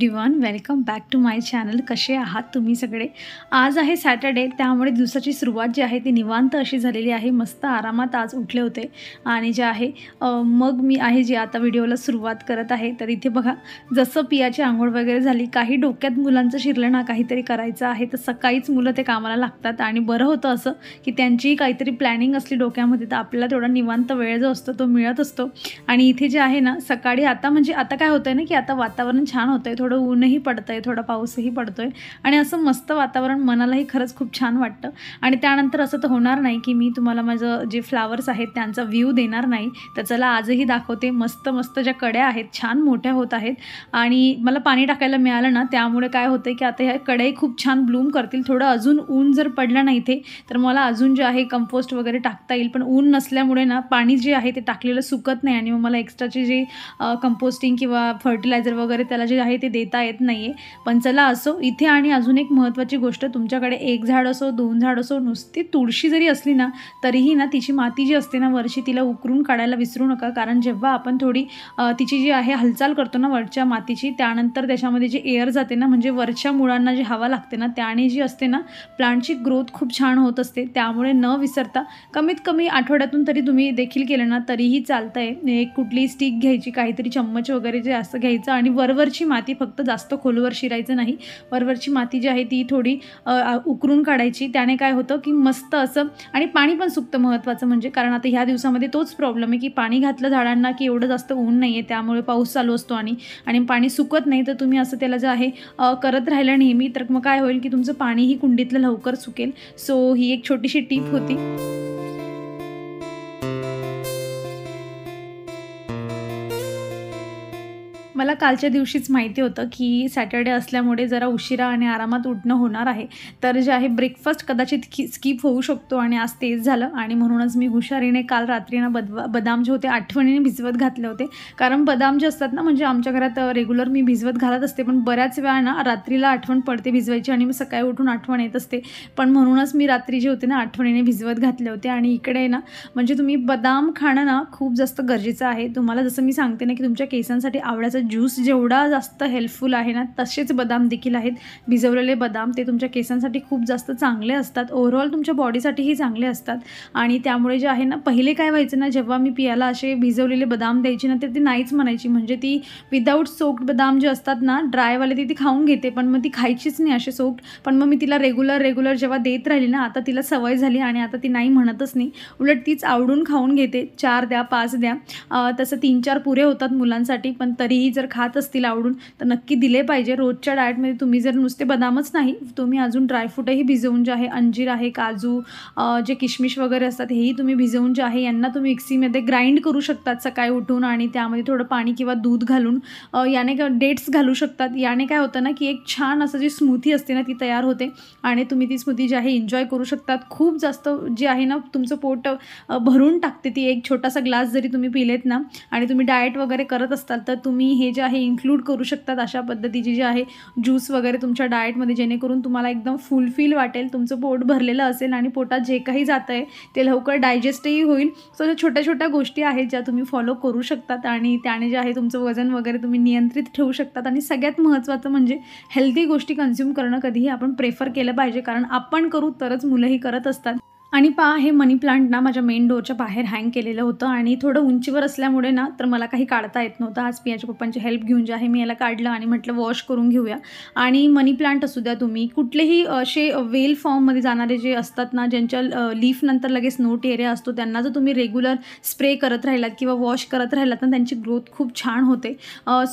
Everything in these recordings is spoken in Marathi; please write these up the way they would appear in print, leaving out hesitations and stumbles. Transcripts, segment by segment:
Everyone, welcome back to my channel. कसे आहात तुम्ही सगळे? आज आहे सॅटर्डे, त्यामुळे दिवसाची सुरुवात जी आहे ती निवांत अशी झालेली आहे. मस्त आरामात आज उठले होते आणि जे आहे मग मी आहे जे आता व्हिडिओला सुरुवात करत आहे. तर इथे बघा, जसं पियाची आंघोळ वगैरे झाली, काही डोक्यात मुलांचं शिरलं ना काहीतरी करायचं आहे तर सकाळीच मुलं ते कामाला लागतात. आणि बरं होतं असं की त्यांची काहीतरी प्लॅनिंग असली डोक्यामध्ये तर आपल्याला थोडा निवांत वेळ जो असतो तो मिळत असतो. आणि इथे जे आहे ना सकाळी आता काय होतं ना की आता वातावरण छान होतं आहे, थोडं ऊनही पडतं आहे, थोडा पाऊसही पडतो आहे आणि असं मस्त वातावरण मनालाही खरंच खूप छान वाटतं. आणि त्यानंतर असं तर होणार नाही की मी तुम्हाला माझं जे फ्लावर्स आहेत त्यांचा व्ह्यू देणार नाही. तर चला आजही दाखवते. मस्त मस्त ज्या कड्या आहेत छान मोठ्या होत आहेत आणि मला पाणी टाकायला मिळालं ना, त्यामुळे काय होतं की आता ह्या कड्याही खूप छान ब्लूम करतील. थोडं अजून ऊन जर पडलं ना इथे तर मला अजून जे आहे कंपोस्ट वगैरे टाकता येईल, पण ऊन नसल्यामुळे ना पाणी जे आहे ते टाकलेलं सुकत नाही आणि मग मला एक्स्ट्राचे जे कंपोस्टिंग किंवा फर्टिलायझर वगैरे त्याला जे आहे ते देता येत नाही आहे. पण चला असो. इथे आणि अजून एक महत्त्वाची गोष्ट, तुमच्याकडे एक झाड असो, 2 झाड असो, नुसती तुळशी जरी असली ना तरीही ना तिची माती जी असते ना वरची तिला उकरून काढायला विसरू नका. कारण जेव्हा आपण थोडी तिची जी आहे हालचाल करतो ना वरच्या मातीची, त्यानंतर त्याच्यामध्ये जी एअर जाते ना, म्हणजे वरच्या मुळांना जी हवा लागते ना त्याने जी असते ना प्लांटची ग्रोथ खूप छान होत असते. त्यामुळे न विसरता कमीत कमी आठवड्यातून तरी तुम्ही देखील केलं ना तरीही चालतं आहे. एक कुठली स्टिक घ्यायची, काहीतरी चम्मच वगैरे जे असं घ्यायचं आणि वरवरची माती, फक्त जास्त खोलवर शिरायचं नाही, वरवरची माती जी आहे ती थोडी उकरून काढायची. त्याने काय होतं की मस्त असं आणि पाणी पण सुकतं महत्त्वाचं म्हणजे. कारण आता ह्या दिवसामध्ये तोच प्रॉब्लेम आहे की पाणी घातलं झाडांना की एवढं जास्त ऊन नाही आहे, त्यामुळे पाऊस चालू असतो आणि पाणी सुकत नाही. तर तुम्ही असं त्याला जे आहे करत राहिलं नेहमी तर मग काय होईल की तुमचं पाणीही कुंडीतलं लवकर सुकेल. सो ही एक छोटीशी टिप होती. मला कालच्या दिवशीच माहिती होतं की सॅटर्डे असल्यामुळे जरा उशिरा आणि आरामात उठणं होणार आहे, तर जे आहे ब्रेकफास्ट कदाचित स्किप होऊ शकतो आणि आज तेच झालं. आणि म्हणूनच मी हुशारीने काल रात्री ना बदाम जे होते आठवणीने भिजवत घातले होते. कारण बदाम जे असतात ना, म्हणजे आमच्या घरात रेग्युलर मी भिजवत घालत असते, पण बऱ्याच वेळा ना रात्रीला आठवण पडते भिजवायची आणि मी सकाळी उठून आठवण येत असते. पण म्हणूनच मी रात्री जे होते ना आठवणीने भिजवत घातले होते. आणि इकडे ना म्हणजे तुम्ही बदाम खाणं ना खूप जास्त गरजेचं आहे. तुम्हाला जसं मी सांगते ना की तुमच्या केसांसाठी आवळ्याचा ज्यूस जेवढा जास्त हेल्पफुल आहे ना, तसेच बदाम देखील आहेत. भिजवलेले बदाम ते तुमच्या केसांसाठी खूप जास्त चांगले असतात, ओव्हरऑल तुमच्या बॉडीसाठीही चांगले असतात. आणि त्यामुळे जे आहे ना, पहिले काय व्हायचं ना, जेव्हा मी पियाला असे भिजवलेले बदाम द्यायची ना तर ती नाहीच म्हणायची. म्हणजे ती विदाऊट सोक्ड बदाम जे असतात ना ड्रायवाले ती खाऊन घेते, पण मग ती खायचीच नाही असे सोक्ड. पण मग मी तिला रेग्युलर जेव्हा देत राहिली ना, आता तिला सवय झाली आणि आता ती नाही म्हणतच नाही, उलट तीच आवडून खाऊन घेते. 4 द्या 5 द्या, तसं 3-4 पुरे होतात मुलांसाठी, पण तरीही जर खात असतील आवडून तर नक्की दिले पाहिजे. रोजच्या डाएटमध्ये तुम्ही जर नुसते बदामच नाही, तुम्ही अजून ड्रायफ्रूटही भिजवून जे आहे, अंजीर आहे, काजू, जे किशमिश वगैरे असतात हेही तुम्ही भिजवून जे आहे यांना तुम्ही मिक्सीमध्ये ग्राइंड करू शकतात सकाळी उठून आणि त्यामध्ये थोडं पाणी किंवा दूध घालून, याने डेट्स घालू शकतात. याने काय होतं ना की एक छान असं जी स्मूथी असते ना ती तयार होते आणि तुम्ही ती स्मूथी जी आहे एन्जॉय करू शकतात. खूप जास्त जी आहे ना तुमचं पोट भरून टाकते ती. एक छोटासा ग्लास जरी तुम्ही पिलेत ना आणि तुम्ही डाएट वगैरे करत असताल तर तुम्ही हे जे आहे इन्क्लूड करू शकतात अशा पद्धतीची जी आहे ज्यूस वगैरे तुमच्या डाएटमध्ये, जेणेकरून तुम्हाला एकदम फुलफिल वाटेल, तुमचं पोट भरलेलं असेल आणि पोटात जे काही जातं आहे ते लवकर डायजेस्टही होईल. सो छोट्या छोट्या गोष्टी आहेत ज्या तुम्ही फॉलो करू शकतात आणि त्याने जे आहे तुमचं वजन वगैरे तुम्ही नियंत्रित ठेवू शकतात. आणि सगळ्यात महत्त्वाचं म्हणजे हेल्दी गोष्टी कन्झ्युम करणं कधीही आपण प्रेफर केलं पाहिजे, कारण आपण करू तरच मुलंही करत असतात. आणि पहा, हे मनी प्लांट ना माझ्या मेन डोअरच्या बाहेर हँग केलेलं होतं आणि थोडं उंचीवर असल्यामुळे ना तर मला काही काढता येत नव्हतं. आज पियाच्या पप्पांची हेल्प घेऊन जे आहे मी याला काढलं आणि म्हटलं वॉश करून घेऊया. आणि मनी प्लांट असू द्या, तुम्ही कुठलेही असे वेल फॉर्ममध्ये जाणारे जे असतात ना, ज्यांच्या लीफ नंतर लगेच नोट एरिया असतो, त्यांना जर तुम्ही रेग्युलर स्प्रे करत राहिलात किंवा वॉश करत राहिलात ना त्यांची ग्रोथ खूप छान होते.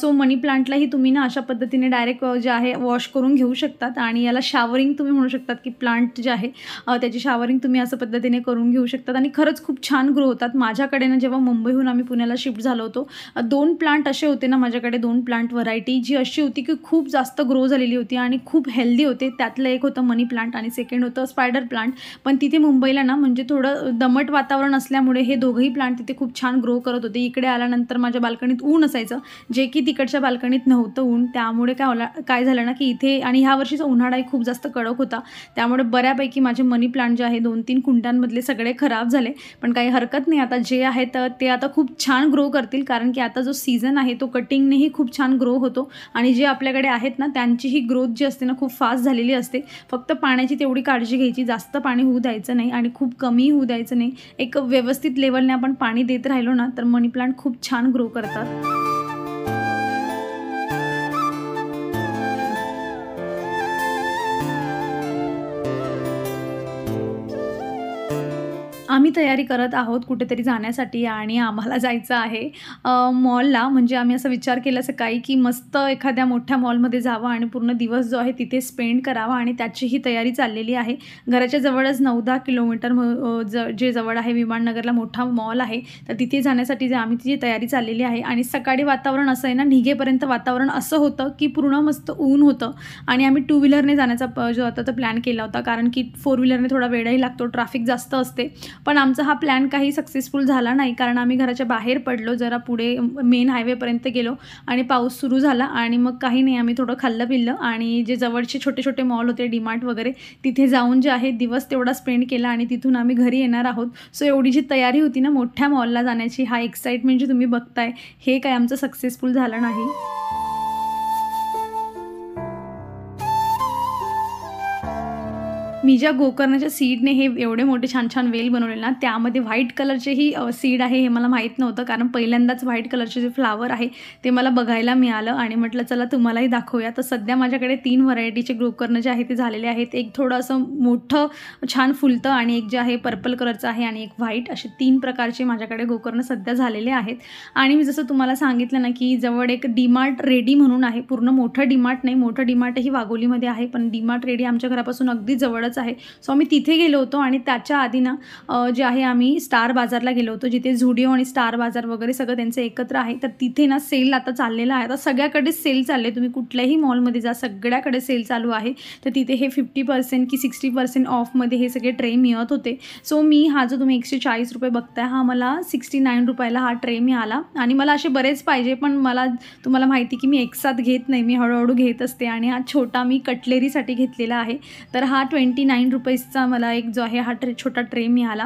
सो मनी प्लांटलाही तुम्ही ना अशा पद्धतीने डायरेक्ट जे आहे वॉश करून घेऊ शकतात आणि याला शावरिंग तुम्ही म्हणू शकतात की प्लांट जे आहे त्याची शावरिंग तुम्ही असं पद्धतीने करून घेऊ शकतात आणि खरंच खूप छान ग्रो होतात. माझ्याकडे ना जेव्हा मुंबईहून आम्ही पुण्याला शिफ्ट झालो होतो, 2 प्लांट असे होते ना माझ्याकडे, 2 प्लांट व्हरायटी जी अशी होती की खूप जास्त ग्रो झालेली होती आणि खूप हेल्दी होते. त्यातलं एक होतं मनी प्लांट आणि सेकंड होतं स्पायडर प्लांट. पण तिथे मुंबईला ना म्हणजे थोडं दमट वातावरण असल्यामुळे हे दोघंही प्लांट तिथे खूप छान ग्रो करत होते. इकडे आल्यानंतर माझ्या बाल्कनीत ऊन असायचं, जे की तिकडच्या बाल्कनीत नव्हतं ऊन. त्यामुळे काय झालं ना की इथे, आणि ह्या वर्षीचा उन्हाळाही खूप जास्त कडक होता, त्यामुळे बऱ्यापैकी माझे मनी प्लांट जे आहे 2-3 2-3 कुंड्यांमधले सगळे खराब झाले, पण काही हरकत नाही. आता जे आहेत ते आता खूप छान ग्रो करतील, कारण की आता जो सीझन आहे तो कटिंगनेही खूप छान ग्रो होतो आणि जे आपल्याकडे आहेत ना त्यांचीही ग्रोथ जी असते ना खूप फास्ट झालेली असते. फक्त पाण्याची तेवढी काळजी घ्यायची, जास्त पाणी होऊ द्यायचं नाही आणि खूप कमी होऊ द्यायचं नाही. एक व्यवस्थित लेवलने आपण पाणी देत राहिलो ना तर मनी प्लांट खूप छान ग्रो करतात. आम्ही तयारी करत आहोत कुठेतरी जाण्यासाठी आणि आम्हाला जायचं आहे मॉलला. म्हणजे आम्ही असा विचार केला सकाळी, की मस्त एखाद्या मोठ्या मॉलमध्ये जावं आणि पूर्ण दिवस जो आहे तिथे स्पेंड करावा आणि त्याचीही तयारी चाललेली आहे. घराच्या जवळच 9-10 किलोमीटर जे जवळ आहे विमाननगरला मोठा मॉल आहे, तर तिथे जाण्यासाठी आम्ही तिची तयारी चाललेली आहे. आणि सकाळी वातावरण असं आहे ना, निघेपर्यंत वातावरण असं होतं की पूर्ण मस्त ऊन होतं आणि आम्ही 2 व्हीलरने जाण्याचा जो होता तो प्लॅन केला होता, कारण की 4 व्हीलरने थोडा वेळही लागतो, ट्रॅफिक जास्त असते. पण आमचा हा प्लॅन काही सक्सेसफुल झाला नाही, कारण आम्ही घराच्या बाहेर पडलो, जरा पुढे मेन हायवेपर्यंत गेलो आणि पाऊस सुरू झाला आणि मग काही नाही, आम्ही थोडं खाल्लं-पिल्लं आणि जे जवळचे छोटे-छोटे मॉल होते, डीमार्ट वगैरे, तिथे जाऊन जे आहे दिवस तेवढा स्पेंड केला आणि तिथून आम्ही घरी येणार आहोत. सो एवढी जी तयारी होती ना मोठ्या मॉलला जाण्याची, हा एक्साइटमेंट जे तुम्ही बघताय, हे काय आमचं सक्सेसफुल झालं नाही. मी ज्या गोकर्णाच्या सीडने हे एवढे मोठे छान-छान वेल बनवलेले ना, त्यामध्ये व्हाईट कलरचेही सीड आहे हे मला माहीत नव्हतं, कारण पहिल्यांदाच व्हाईट कलरचे जे फ्लावर आहे ते मला बघायला मिळालं आणि म्हटलं चला तुम्हालाही दाखवूया. तर सध्या माझ्याकडे 3 व्हरायटीचे गोकर्ण जे आहे ते झालेले आहेत. एक थोडं असं मोठं छान फुलतं आणि एक जे आहे पर्पल कलरचं आहे आणि एक व्हाईट, असे 3 प्रकारचे माझ्याकडे गोकर्ण सध्या झालेले आहेत. आणि मी जसं तुम्हाला सांगितलं ना, की जवळ एक डीमार्ट रेडी म्हणून आहे. पूर्ण मोठं डीमार्ट नाही, मोठं डीमार्टही वाघोलीमध्ये आहे, पण डीमार्ट रेडी आमच्या घरापासून अगदी जवळच आहे. सो आम्ही तिथे गेलो होतो आणि त्याच्या आधी ना जे आहे आम्ही स्टार बाजारला गेलो होतो, जिथे झुडिओ आणि स्टार बाजार वगैरे सगळं त्यांचं एकत्र आहे. तर तिथे ना सेल आता चाललेला आहे. आता सगळ्याकडेच सेल चालले, तुम्ही कुठल्याही मॉलमध्ये जा, सगळ्याकडे सेल चालू आहे. तर तिथे हे 50% की 60% ऑफमध्ये हे सगळे ट्रे मिळत होते. सो मी हा जो तुम्ही ₹140 बघताय, हा मला ₹69 हा ट्रे मिळाला आणि मला असे बरेच पाहिजे, पण मला तुम्हाला माहिती की मी एकसाथ घेत नाही, मी हळूहळू घेत असते आणि हा छोटा मी कटलेरीसाठी घेतलेला आहे. तर हा ₹29चा मला एक जो आहे हा छोटा ट्रे मिळाला.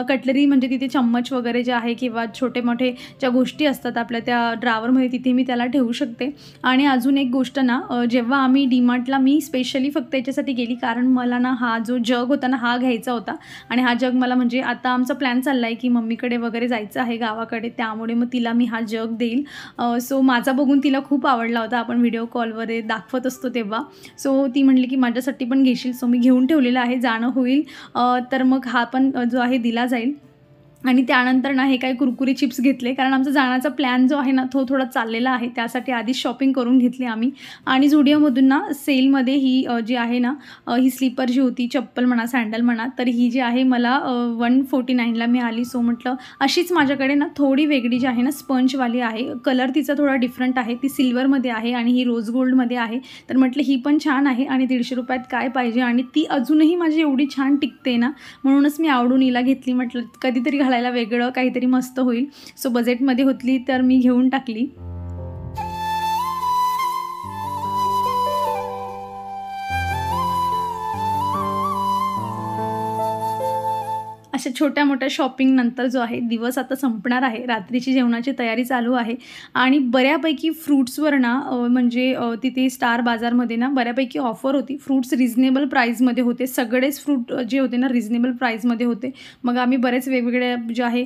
कटलरी म्हणजे तिथे चम्मच वगैरे जे आहे किंवा छोटे मोठे ज्या गोष्टी असतात आपल्या त्या ड्रावरमध्ये, तिथे मी त्याला ठेवू शकते. आणि अजून एक गोष्ट ना, जेव्हा आम्ही डीमार्टला मी स्पेशली फक्त याच्यासाठी गेली, कारण मला ना हा जो जग होता ना हा घ्यायचा होता आणि हा जग मला म्हणजे आता आमचा प्लॅन चालला आहे की मम्मीकडे वगैरे जायचं आहे गावाकडे, त्यामुळे मग तिला मी हा जग देईल. सो माझा बघून तिला खूप आवडला होता, आपण व्हिडिओ कॉलवर दाखवत असतो तेव्हा. सो ती म्हटली की माझ्यासाठी पण घेशील, सो मी घेऊन ठेवलेलं आहे, जाणं होईल तर मग हा पण जो आहे दिला जाईल. आणि त्यानंतर ना हे काही कुरकुरे चिप्स घेतले, कारण आमचा जाण्याचा प्लॅन जो आहे ना तो थोडा चाललेला आहे, त्यासाठी आधीच शॉपिंग करून घेतली आम्ही. आणि झुडिओमधून ना सेलमध्ये ही जी आहे ना ही स्लीपर जी होती, चप्पल म्हणा सँडल म्हणा, तर ही जी आहे मला 149ला मिळाली. सो म्हटलं अशीच माझ्याकडे ना थोडी वेगळी जी आहे ना स्पंजवाली आहे, कलर तिचा थोडा डिफरंट आहे, ती सिल्वरमध्ये आहे आणि ही रोज गोल्डमध्ये आहे. तर म्हटलं ही पण छान आहे आणि ₹150 काय पाहिजे, आणि ती अजूनही माझी एवढी छान टिकते ना, म्हणूनच मी आवडून हिला घेतली. म्हटलं कधीतरी घालायला वेगळं काहीतरी मस्त होईल. सो बजेटमध्ये होतली तर मी घेऊन टाकली. अशा छोट्या-मोठ्या शॉपिंगनंतर जो आहे दिवस आता संपणार आहे. रात्रीची जेवणाची तयारी चालू आहे आणि बऱ्यापैकी फ्रुट्सवर ना म्हणजे तिथे स्टार बाजारमध्ये ना बऱ्यापैकी ऑफर होती. फ्रुट्स रिझनेबल प्राईसमध्ये होते. सगळेच फ्रूट जे होते ना रिझनेबल प्राईसमध्ये होते. मग आम्ही बरेच वेगवेगळे जे आहे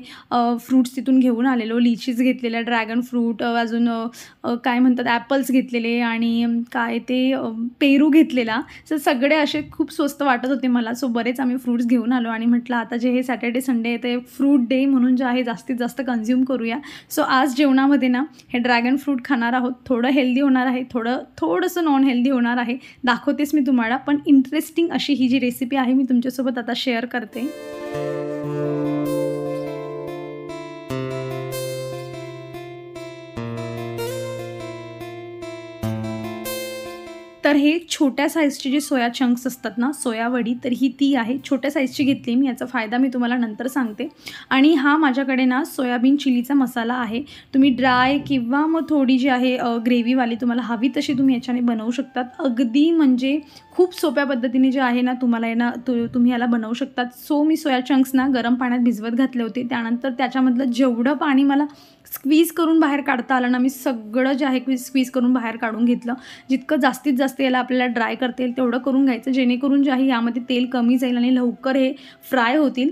फ्रुट्स तिथून घेऊन आलेलो. लिचीज घेतलेल्या, ड्रॅगन फ्रूट, अजून काय म्हणतात ॲपल्स घेतलेले आणि काय ते पेरू घेतलेला. सो सगळे असे खूप स्वस्त वाटत होते मला. सो बरेच आम्ही फ्रुट्स घेऊन आलो आणि म्हटलं आता जे हे सॅटर्डे संडे आहे ते फ्रूट डे म्हणून जे आहे जास्तीत जास्त कन्झ्युम करूया. सो आज जेवणामध्ये ना हे ड्रॅगन फ्रूट खाणार आहोत. थोडं हेल्दी होणार आहे, थोडंसं नॉन हेल्दी होणार आहे. दाखवतेच मी तुम्हाला, पण इंटरेस्टिंग अशी ही जी रेसिपी आहे मी तुमच्यासोबत आता शेअर करते. तर तर हे छोट्या साईजची जी सोया चंक्स असतात ना, सोया वडी, तर ही ती आहे. छोट्या साईजची घेतली मी, याचा फायदा मी तुम्हाला नंतर सांगते. आणि हा माझ्याकडे ना सोयाबीन चिलीचा मसाला आहे. तुम्ही ड्राय किंवा मग थोडी जी आहे ग्रेव्हीवाली तुम्हाला हवी तशी तुम्ही याच्याने बनवू शकतात. अगदी म्हणजे खूप सोप्या पद्धतीने जे आहे ना तुम्हाला ना तुम्ही याला बनवू शकतात. सो मी सोया चंक्स ना गरम पाण्यात भिजवत घातले होते. त्यानंतर त्याच्यामधलं जेवढं पाणी मला स्क्वीज करून बाहेर काढता आलं ना, मी सगळं जे आहे स्क्वीज करून बाहेर काढून घेतलं. जितकं जास्तीत जास्त याला आपल्याला ड्राय करता येईल तेवढं करून घ्यायचं, जेणेकरून जे आहे यामध्ये तेल कमी जाईल आणि लवकर हे फ्राय होतील.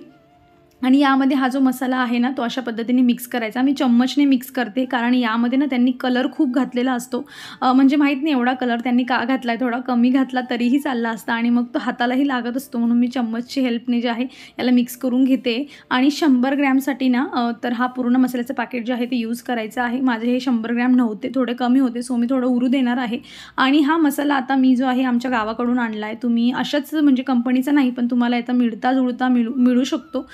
आणि यामध्ये हा जो मसाला आहे ना तो अशा पद्धतीने मिक्स करायचा. मी चम्मचने मिक्स करते, कारण यामध्ये ना त्यांनी कलर खूप घातलेला असतो. म्हणजे माहीत नाही एवढा कलर त्यांनी का घातला आहे, थोडा कमी घातला तरीही चालला असता आणि मग तो हातालाही लागत असतो. म्हणून मी चम्मचची हेल्पने जे आहे याला मिक्स करून घेते. आणि 100 ग्रॅमसाठी ना तर हा पूर्ण मसाल्याचं पॅकेट जे आहे ते यूज करायचं आहे. माझे हे 100 ग्रॅम नव्हते, थोडे कमी होते, सो मी थोडं उरू देणार आहे. आणि हा मसाला आता मी जो आहे आमच्या गावाकडून आणला आहे. तुम्ही अशाच म्हणजे कंपनीचा नाही, पण तुम्हाला याचा मिळता जुळता मिळू शकतो.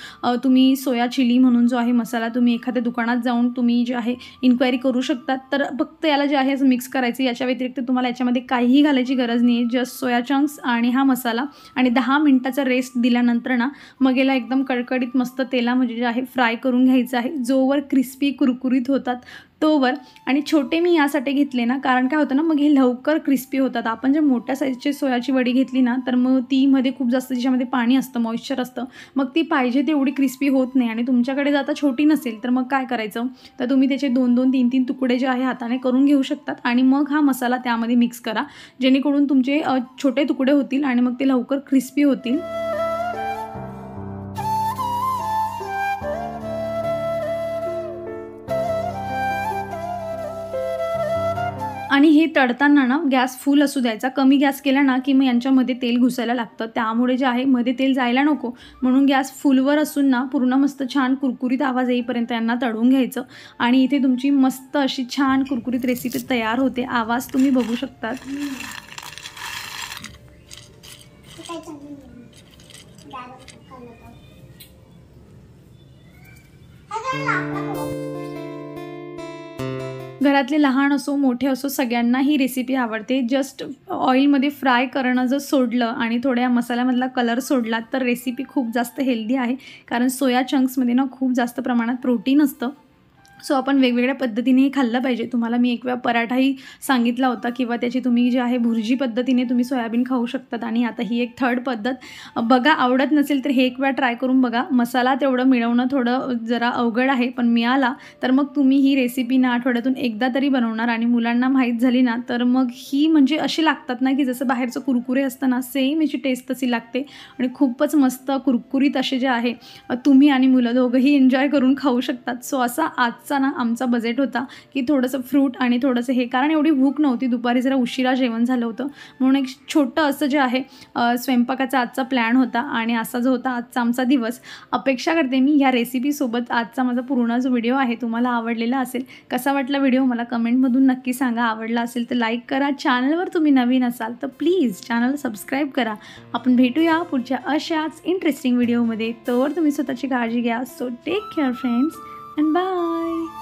तुम्ही सोया चिली म्हणून जो आहे मसाला तुम्ही एखाद्या दुकानात जाऊन तुम्ही जे आहे इन्क्वायरी करू शकतात. तर फक्त याला जे आहे असं मिक्स करायचं. याच्या व्यतिरिक्त तुम्हाला याच्यामध्ये काहीही घालायची गरज नाही आहे. जस्ट सोया चंक्स आणि हा मसाला आणि 10 मिनिटाचा रेस्ट दिल्यानंतर ना मग याला एकदम कडकडीत मस्त तेलामध्ये जे आहे फ्राय करून घ्यायचं आहे, जोवर क्रिस्पी कुरकुरीत होतात तोवर. आणि छोटे मी यासाठी घेतले ना, कारण काय होतं ना मग हे लवकर क्रिस्पी होतात. आपण जे मोठ्या साईजची सोयाची वडी घेतली ना तर मग ती मध्ये खूप जास्त तिच्यामध्ये पाणी असतं, मॉइश्चर असतं, मग ती पाहिजे तेवढी क्रिस्पी होत नाही. आणि तुमच्याकडे जर आता छोटी नसेल तर मग काय करायचं, तर तुम्ही त्याचे 2-2, 3-3 तुकडे जे आहे हाताने करून घेऊ शकतात आणि मग हा मसाला त्यामध्ये मिक्स करा, जेणेकरून तुमचे छोटे तुकडे होतील आणि मग ते लवकर क्रिस्पी होतील. आणि हे तळताना ना गॅस फुल असू द्यायचा. कमी गॅस केला ना की मग यांच्यामध्ये तेल घुसायला लागतं, त्यामुळे जे आहे मध्ये तेल जायला नको म्हणून गॅस फुलवर असून ना पूर्ण मस्त छान कुरकुरीत आवाज येईपर्यंत यांना तळून घ्यायचं. आणि इथे तुमची मस्त अशी छान कुरकुरीत रेसिपी तयार होते. आवाज तुम्ही बघू शकतात. घरातले लहान असो मोठे असो सगळ्यांना ही रेसिपी आवडते. जस्ट ऑइलमध्ये फ्राय करणं जर सोडलं आणि थोड्या मसाल्यामधला कलर सोडला तर रेसिपी खूप जास्त हेल्दी आहे, कारण सोया चंक्समध्ये ना खूप जास्त प्रमाणात प्रोटीन असतं. सो आपण वेगवेगळ्या पद्धतीने हे खाल्लं पाहिजे. तुम्हाला मी एक वेळा पराठाही सांगितला होता किंवा त्याची तुम्ही जे आहे भुर्जी पद्धतीने तुम्ही सोयाबीन खाऊ शकतात. आणि आता ही एक थर्ड पद्धत बघा. आवडत नसेल तर हे एक वेळा ट्राय करून बघा. मसाला तेवढं मिळवणं थोडं जरा अवघड आहे, पण मिळाला तर मग तुम्ही ही रेसिपी ना आठवड्यातून एकदा तरी बनवणार आणि मुलांना माहीत झाली ना तर मग ही म्हणजे अशी लागतात ना की जसं बाहेरचं कुरकुरे असतं ना सेम याची टेस्ट तशी लागते आणि खूपच मस्त कुरकुरीत असे जे आहे तुम्ही आणि मुलं दोघंही एन्जॉय करून खाऊ शकतात. सो असा आजचा ना आमचा बजेट होता की थोडंसं फ्रूट आणि थोडंसं हे, कारण एवढी भूक नव्हती, दुपारी जरा उशिरा जेवण झालं होतं म्हणून एक छोटं असं जे आहे स्वयंपाकाचा आजचा प्लॅन होता. आणि असा जो होता आजचा आमचा दिवस. अपेक्षा करते मी ह्या रेसिपीसोबत आजचा माझा पूर्ण जो व्हिडिओ आहे तुम्हाला आवडलेला असेल. कसा वाटला व्हिडिओ मला कमेंटमधून नक्की सांगा. आवडला असेल तर लाईक करा. चॅनलवर तुम्ही नवीन असाल तर प्लीज चॅनल सबस्क्राईब करा. आपण भेटूया पुढच्या अशाच इंटरेस्टिंग व्हिडिओमध्ये. तोवर तुम्ही स्वतःची काळजी घ्या. So take care friends and bye.